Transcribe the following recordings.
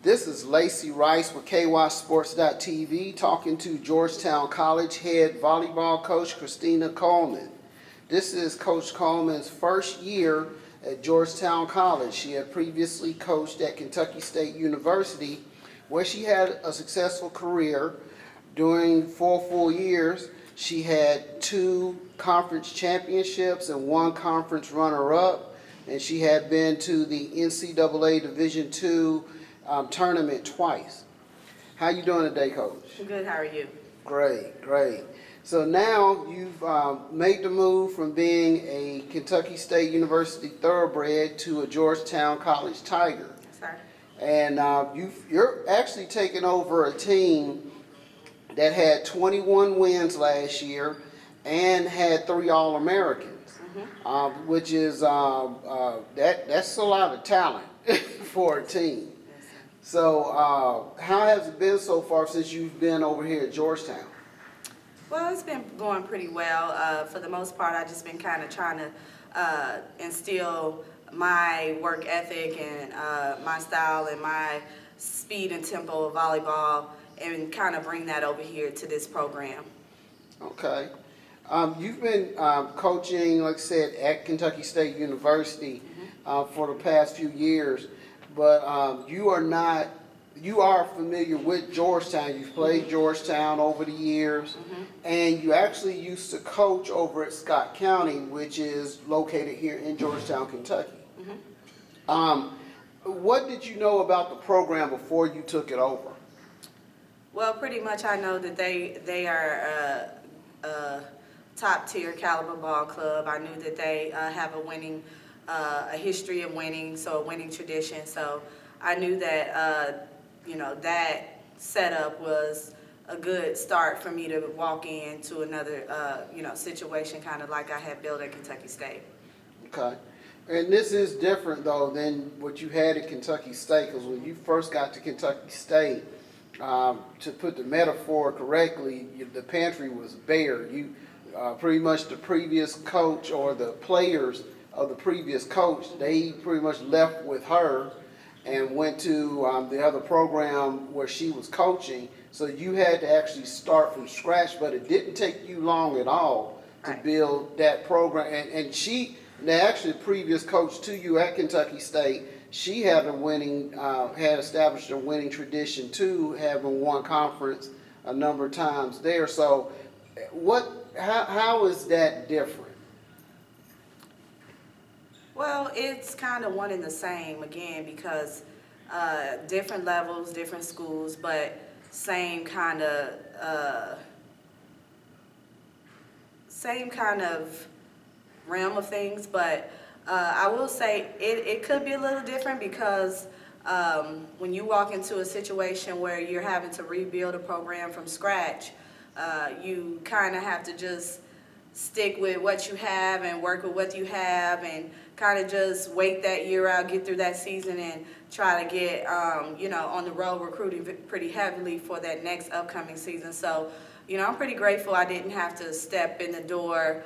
This is Lacey Rice with KYSports.tv talking to Georgetown College head volleyball coach Chrisitina Coleman. This is Coach Coleman's first year at Georgetown College. She had previously coached at Kentucky State University, where she had a successful career. During 4 full years, she had 2 conference championships and 1 conference runner-up, and she had been to the NCAA Division II tournament twice. How you doing today, Coach? Good. How are you? Great, great. So now you've made the move from being a Kentucky State University thoroughbred to a Georgetown College Tiger. Yes, sir. And you're actually taking over a team that had 21 wins last year and had 3 All-Americans, which is that's a lot of talent for a team. So how has it been so far since you've been over here at Georgetown? Well, it's been going pretty well. For the most part, I've just been kind of trying to instill my work ethic and my style and my speed and tempo of volleyball and kind of bring that over here to this program. Okay. You've been coaching, like I said, at Kentucky State University for the past few years, but you are familiar with Georgetown. You've played Georgetown over the years, and you actually used to coach over at Scott County, which is located here in Georgetown, Kentucky. What did you know about the program before you took it over? Well, pretty much I know that they are a top-tier caliber ball club. I knew that they have a history of winning, so a winning tradition. So I knew that that setup was a good start for me to walk into another situation, kind of like I had built at Kentucky State. Okay. And this is different, though, than what you had at Kentucky State, because when you first got to Kentucky State, to put the metaphor correctly, the pantry was bare. You pretty much the previous coach or the players of the previous coach, they pretty much left with her and went to the other program where she was coaching. So you had to actually start from scratch, but it didn't take you long at all to build that program. And she, actually the previous coach to you at Kentucky State, she had had established a winning tradition too, having won conference a number of times there. So how is that different? Well, it's kind of one and the same, again, because different levels, different schools, but same kind of realm of things. But I will say it could be a little different because when you walk into a situation where you're having to rebuild a program from scratch, you kind of have to just stick with what you have and work with what you have and kind of just wait that year out, get through that season, and try to get on the road recruiting pretty heavily for that next upcoming season. So I'm pretty grateful I didn't have to step in the door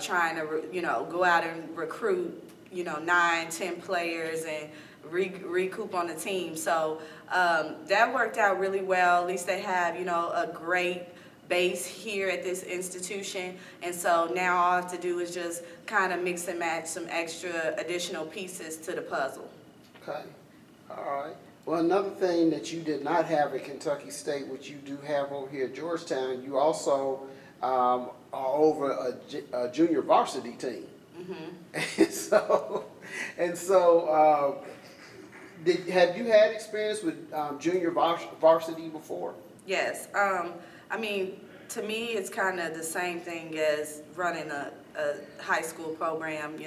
trying to go out and recruit 9-10 players and recoup on the team. So that worked out really well. At least they have a great base here at this institution, and so now all I have to do is just kind of mix and match some extra additional pieces to the puzzle. Okay, all right. Well, another thing that you did not have at Kentucky State, which you do have over here at Georgetown, you also are over a junior varsity team. And so have you had experience with junior varsity before? Yes. I mean, to me, it's kind of the same thing as running a high school program,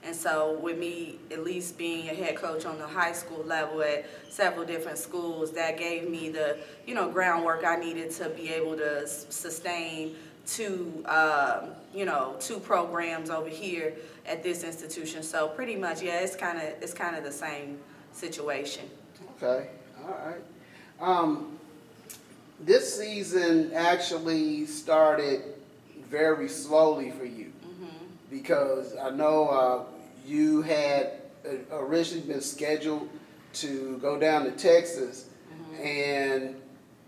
and so with me at least being a head coach on the high school level at several different schools, that gave me the, groundwork I needed to be able to sustain 2 programs over here at this institution. So pretty much, yeah, it's kind of the same situation. Okay, all right. This season actually started very slowly for you because I know you had originally been scheduled to go down to Texas, and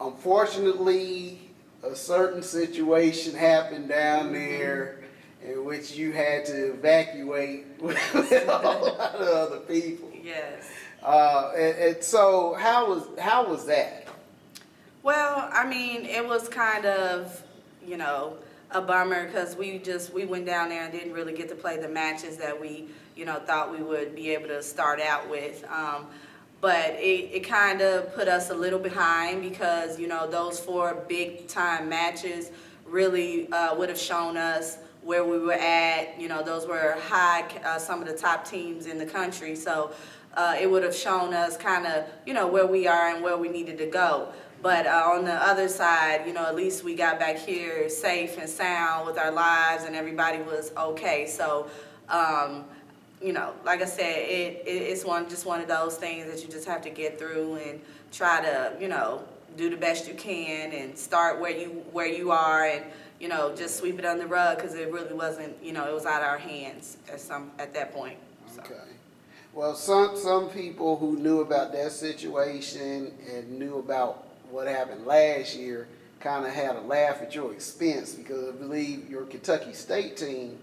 unfortunately, a certain situation happened down there in which you had to evacuate with a whole lot of other people. Yes. And so, how was that? Well, I mean, it was kind of, a bummer because we went down there and didn't really get to play the matches that we, thought we would be able to start out with. But it kind of put us a little behind because, those 4 big time matches really would have shown us where we were at. Those were some of the top teams in the country. So it would have shown us kind of, where we are and where we needed to go. But on the other side, at least we got back here safe and sound with our lives and everybody was okay. So, like I said, it's just one of those things that you just have to get through and try to, do the best you can and start where you are and, just sweep it under the rug because it really wasn't, it was out of our hands at that point. So. Okay. Well, some people who knew about that situation and knew about what happened last year kind of had a laugh at your expense because I believe your Kentucky State team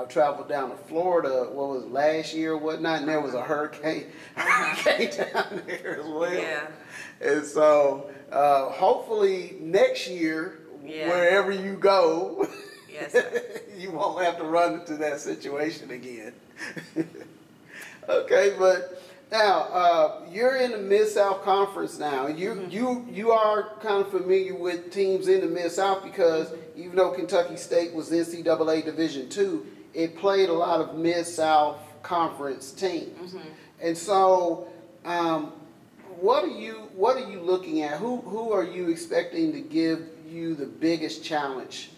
traveled down to Florida, what was it, last year or whatnot, and there was a hurricane down there as well. Yeah. And so hopefully next year, wherever you go, yes, you won't have to run into that situation again. Okay, but now you're in the Mid-South Conference now. You are kind of familiar with teams in the Mid-South because even though Kentucky State was NCAA Division II, it played a lot of Mid-South Conference teams. And so, what are you looking at? Who are you expecting to give you the biggest challenge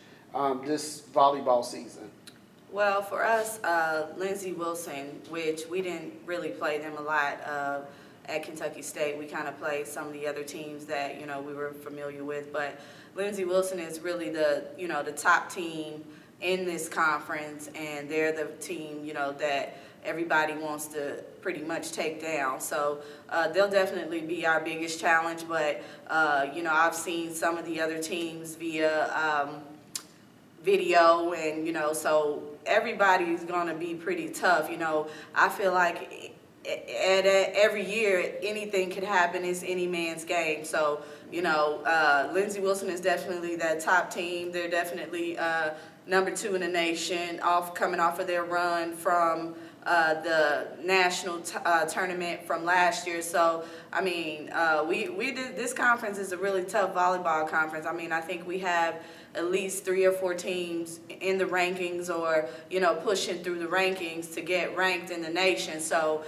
this volleyball season? Well, for us, Lindsey Wilson, which we didn't really play them a lot at Kentucky State. We kind of played some of the other teams that, we were familiar with. But Lindsey Wilson is really the top team in this conference, and they're the team, that everybody wants to pretty much take down. So they'll definitely be our biggest challenge. But, I've seen some of the other teams via video and, so everybody's going to be pretty tough. I feel like every year anything could happen. It's any man's game. So, Lindsey Wilson is definitely that top team. They're definitely number 2 in the nation, coming off of their run from the national tournament from last year. So, I mean, we did, this conference is a really tough volleyball conference. I mean, I think we have at least 3 or 4 teams in the rankings or, pushing through the rankings to get ranked in the nation. So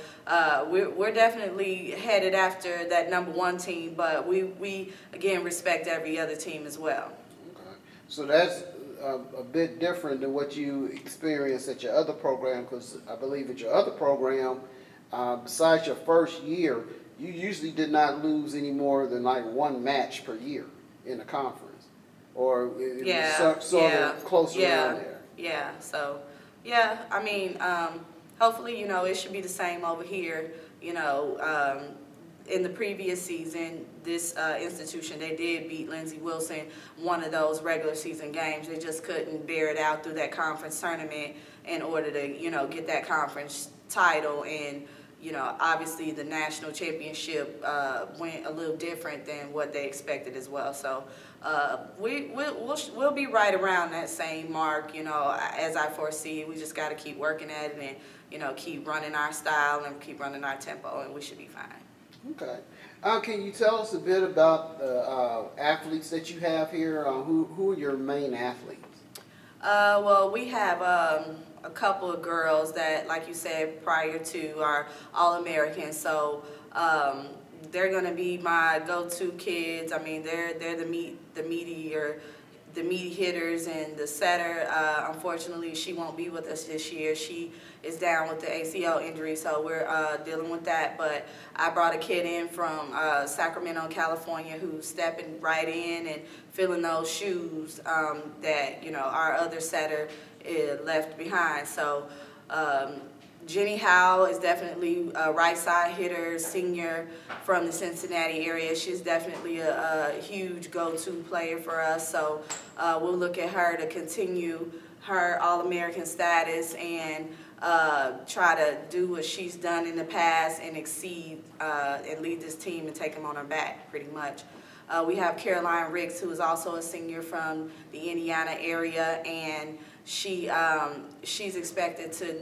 we're definitely headed after that number 1 team, but we again, respect every other team as well. Okay. So that's a bit different than what you experienced at your other program, because I believe at your other program, besides your first year, you usually did not lose any more than like 1 match per year in the conference. Or it was sort of closer around there. Yeah, so, I mean, hopefully, it should be the same over here. In the previous season, this institution, they did beat Lindsey Wilson one of those regular season games. They just couldn't bear it out through that conference tournament in order to, get that conference title. And, obviously the national championship went a little different than what they expected as well. So we'll be right around that same mark, as I foresee. We just got to keep working at it and, keep running our style and keep running our tempo, and we should be fine. Okay. Can you tell us a bit about the athletes that you have here? Who are your main athletes? Well, we have a couple of girls that, like you said, prior to are All-Americans. So they're going to be my go-to kids. I mean, they're the meaty hitters and the setter. Unfortunately, she won't be with us this year. She is down with the ACL injury, so we're dealing with that. But I brought a kid in from Sacramento, California, who's stepping right in and filling those shoes that our other setter left behind. So Jenny Howe is definitely a right side hitter, senior from the Cincinnati area. She's definitely a huge go-to player for us. So we'll look at her to continue her All-American status and try to do what she's done in the past and exceed and lead this team and take them on her back pretty much. We have Caroline Ricks, who is also a senior from the Indiana area, and she's expected to,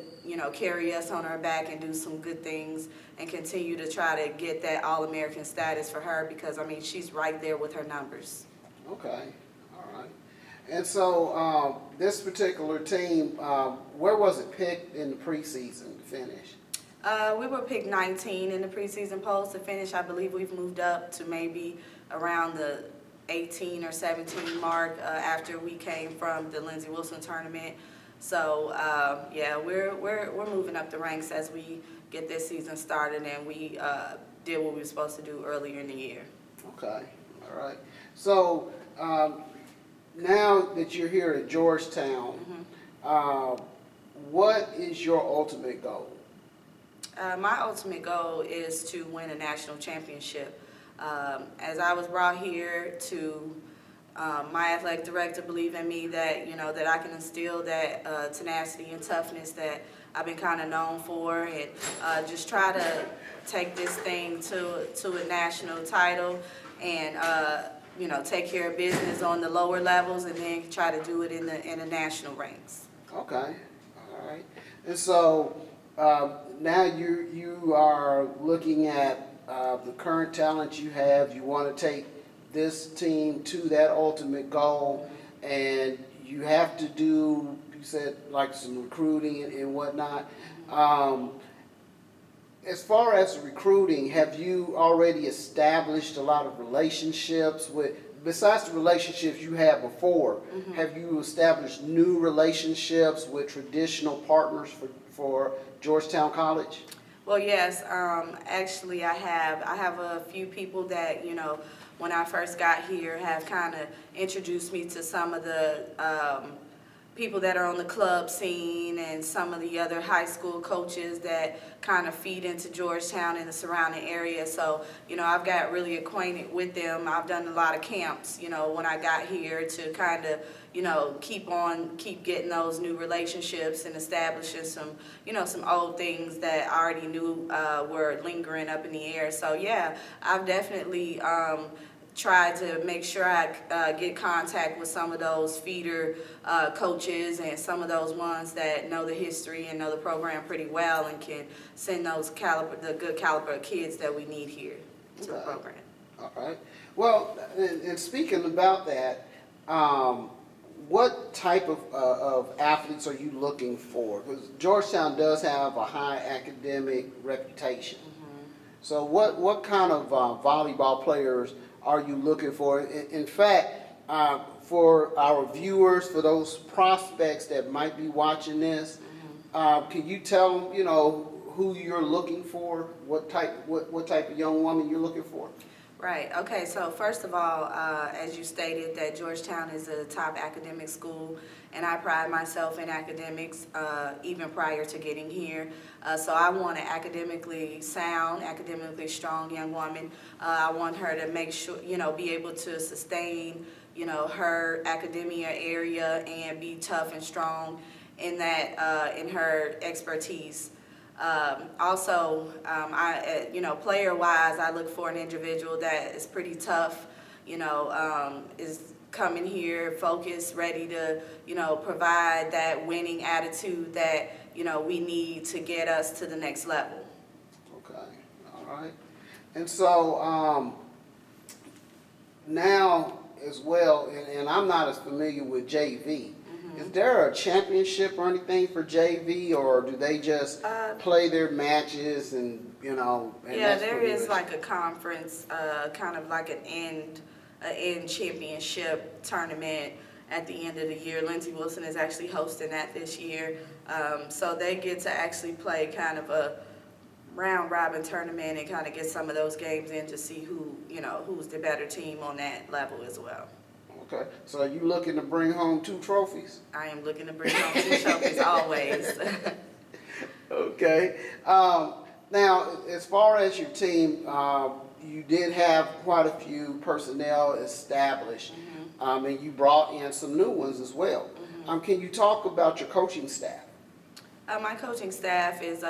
carry us on her back and do some good things and continue to try to get that All-American status for her because, she's right there with her numbers. Okay, all right. And so this particular team, where was it picked in the preseason to finish? We were picked 19 in the preseason polls to finish. I believe we've moved up to maybe around the 18 or 17 mark after we came from the Lindsey Wilson tournament. So yeah, we're moving up the ranks as we get this season started, and we did what we were supposed to do earlier in the year. Okay, all right. So now that you're here at Georgetown, what is your ultimate goal? My ultimate goal is to win a national championship. As I was brought here to my athletic director believe in me that, that I can instill that tenacity and toughness that I've been kind of known for, and just try to take this thing to a national title and, take care of business on the lower levels and then try to do it in the national ranks. Okay, all right. And so now you are looking at the current talent you have. You want to take this team to that ultimate goal, and you have to do, you said, like some recruiting and whatnot. As far as recruiting, have you already established a lot of relationships besides the relationships you had before, have you established new relationships with traditional partners for Georgetown College? Well, yes, actually I have a few people that, when I first got here have kind of introduced me to some of the people that are on the club scene and some of the other high school coaches that kind of feed into Georgetown and the surrounding area. So, I've got really acquainted with them. I've done a lot of camps, when I got here to kind of, keep getting those new relationships and establishing some, some old things that I already knew were lingering up in the air. So, yeah, I've definitely try to make sure I get contact with some of those feeder coaches and some of those ones that know the history and know the program pretty well and can send those the good caliber of kids that we need here to the program. All right. Well, and speaking about that, what type of athletes are you looking for? Because Georgetown does have a high academic reputation. So what kind of volleyball players are you looking for? In fact, for our viewers, for those prospects that might be watching this, can you tell them, who you're looking for? What type of young woman you're looking for? Right. Okay. So first of all, as you stated, that Georgetown is a top academic school, and I pride myself in academics even prior to getting here. So I want an academically sound, academically strong young woman. I want her to make sure, be able to sustain, her academia area and be tough and strong in that, in her expertise. Also, player-wise, I look for an individual that is pretty tough, is coming here focused, ready to, provide that winning attitude that, we need to get us to the next level. Okay, all right. And so now as well, and I'm not as familiar with JV. Is there a championship or anything for JV, or do they just play their matches and, and yeah, there is much? like a conference, kind of like an end championship tournament at the end of the year. Lindsey Wilson is actually hosting that this year. So they get to actually play kind of a round robin tournament and kind of get some of those games in to see who, who's the better team on that level as well. Okay, so are you looking to bring home 2 trophies? I am looking to bring home 2 trophies always. Okay. Now, as far as your team, you did have quite a few personnel established, and you brought in some new ones as well. Can you talk about your coaching staff? My coaching staff is,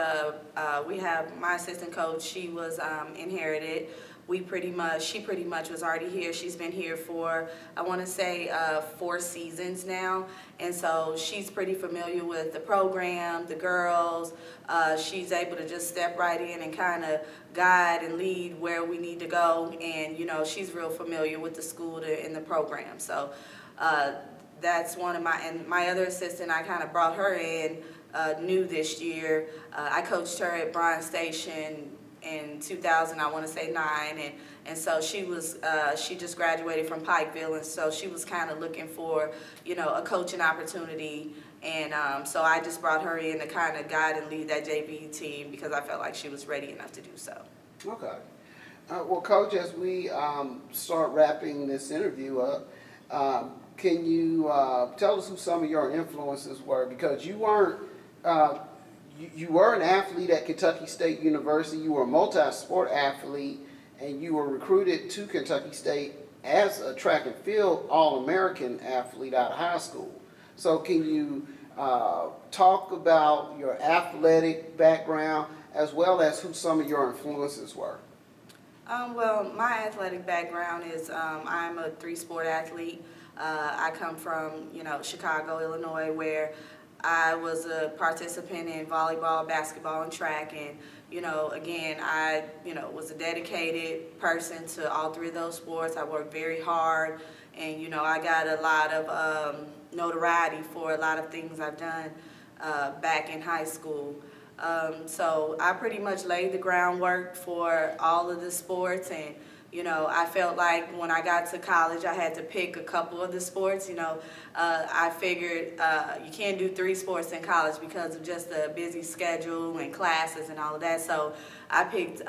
we have my assistant coach, she was inherited. She pretty much was already here. She's been here for, I want to say, 4 seasons now. And so she's pretty familiar with the program, the girls. She's able to just step right in and kind of guide and lead where we need to go. And, she's real familiar with the school and the program. So that's one of my other assistant, I kind of brought her in new this year. I coached her at Bryan Station in 2000, I want to say 9, and so she just graduated from Pikeville, and so she was kind of looking for, a coaching opportunity, and so I just brought her in to kind of guide and lead that JV team because I felt like she was ready enough to do so. Okay. Well, Coach, as we start wrapping this interview up, can you tell us who some of your influences were? Because you weren't you were an athlete at Kentucky State University. You were a multi-sport athlete, and you were recruited to Kentucky State as a track and field All-American athlete out of high school. So can you talk about your athletic background as well as who some of your influences were? Well, my athletic background is I'm a 3-sport athlete. I come from, Chicago, Illinois, where I was a participant in volleyball, basketball, and track, and again, I was a dedicated person to all 3 of those sports. I worked very hard, and I got a lot of notoriety for a lot of things I've done back in high school. So I pretty much laid the groundwork for all of the sports, and I felt like when I got to college, I had to pick a couple of the sports. I figured you can't do 3 sports in college because of just the busy schedule and classes and all of that. So I picked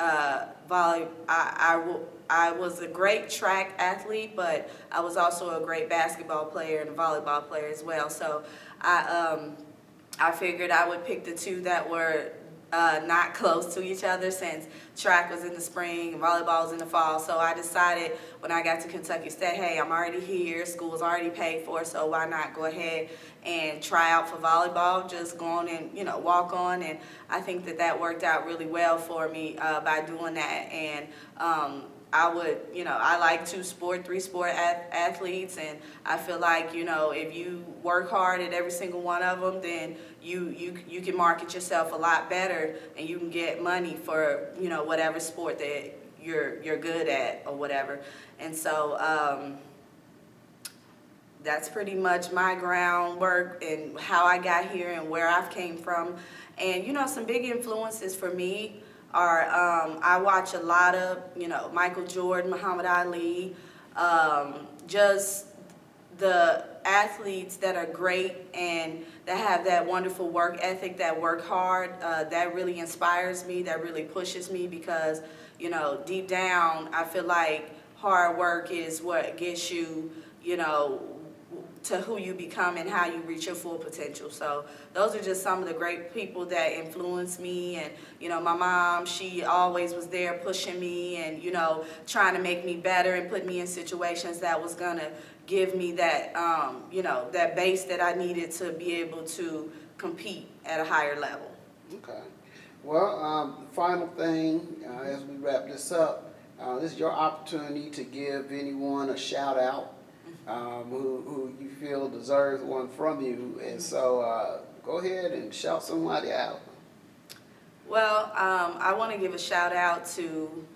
volley. I was a great track athlete, but I was also a great basketball player and a volleyball player as well. So I figured I would pick the 2 that were not close to each other, since track was in the spring and volleyball was in the fall. So I decided when I got to Kentucky State, hey, I'm already here, school's already paid for, so why not go ahead and try out for volleyball, just go on and walk on. And I think that worked out really well for me by doing that. And I like 2-sport, 3-sport athletes, and I feel like, if you work hard at every single one of them, then you can market yourself a lot better, and you can get money for, whatever sport that you're good at or whatever. And so that's pretty much my groundwork and how I got here and where I've came from. And, some big influences for me are, I watch a lot of, Michael Jordan, Muhammad Ali, just the athletes that are great and that have that wonderful work ethic, that work hard. That really inspires me, that really pushes me, because, deep down, I feel like hard work is what gets you, to who you become and how you reach your full potential. So those are just some of the great people that influenced me. And my mom, she always was there pushing me and trying to make me better and put me in situations that was gonna give me that that base that I needed to be able to compete at a higher level. Okay. Well, the final thing as we wrap this up, this is your opportunity to give anyone a shout out who you feel deserves one from you, and so go ahead and shout somebody out. Well, I want to give a shout out to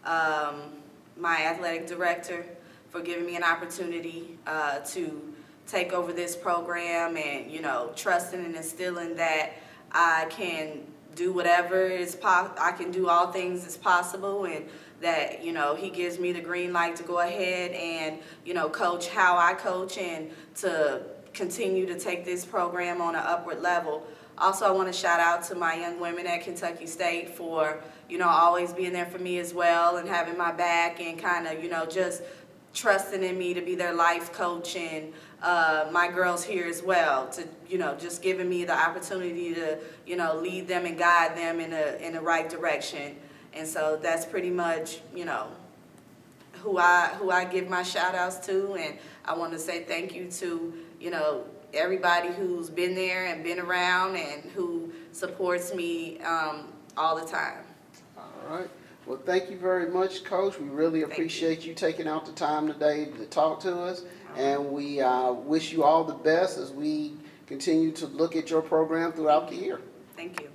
my athletic director for giving me an opportunity to take over this program, and trusting and instilling that I can do whatever is I can do all things as possible, and that he gives me the green light to go ahead and coach how I coach, and to continue to take this program on an upward level. Also, I want to shout out to my young women at Kentucky State for always being there for me as well, and having my back, and kind of just trusting in me to be their life coach, and my girls here as well, to, you know, just giving me the opportunity to, you know, lead them and guide them in the right direction. And so that's pretty much, you know, who I give my shout outs to. And I want to say thank you to, you know, everybody who's been there and been around and who supports me all the time. All right. Well, thank you very much, Coach. We really appreciate you taking out the time today to talk to us. And we wish you all the best as we continue to look at your program throughout the year. Thank you.